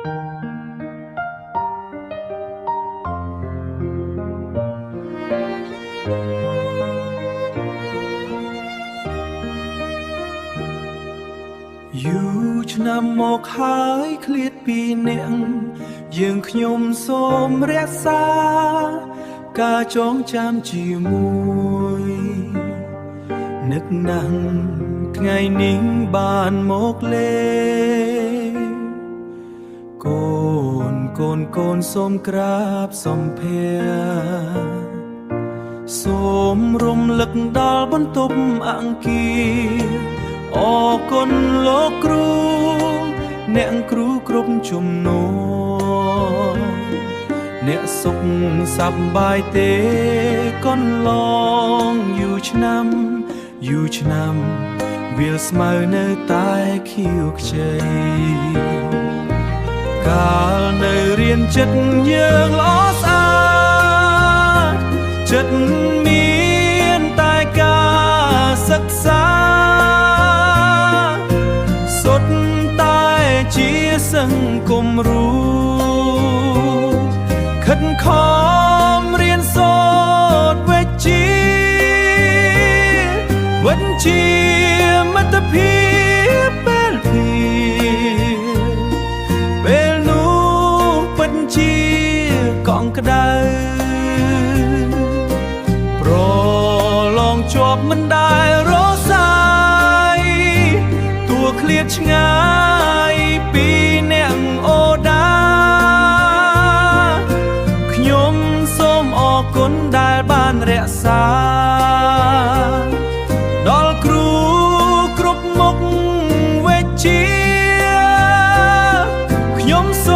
យូរឆ្នាំមកហើយឃ្លាតពីអ្នកយើងខ្ញុំសូមរក្សាការចងចាំជាមួយនឹកណាស់ថ្ងៃនេះបានមកលេកូនសូមក្រាបសំភាសូមរំលឹកដល់បន្ទប់អង្គាអរគុណលោកគ្រូអ្នកគ្រូគ្រប់ជំនួសអ្នកសុខសប្បាយទេកន្លងយូរឆ្នាំវាលស្មៅនៅតែខៀវខ្ចីកាលនៅរៀនចិត្តយើងល្អស្អាតចិត្តមានតែការសិក្សាសុទ្ធតែជាសង្គមរួមខិតខំរៀនសូត្រវិជ្ជាមិត្តភាពពេលនោះពិតជាកង់ក្ដៅប្រឡងជាប់មិនដែលរសាយតួឃ្លាតឆ្ងាយពីអ្នកអូដាខ្ញុំសូមអរគុណដែលបានរក្សាដល់គ្រូគ្រប់មុខវិជ្ជាខ្ញុំសូ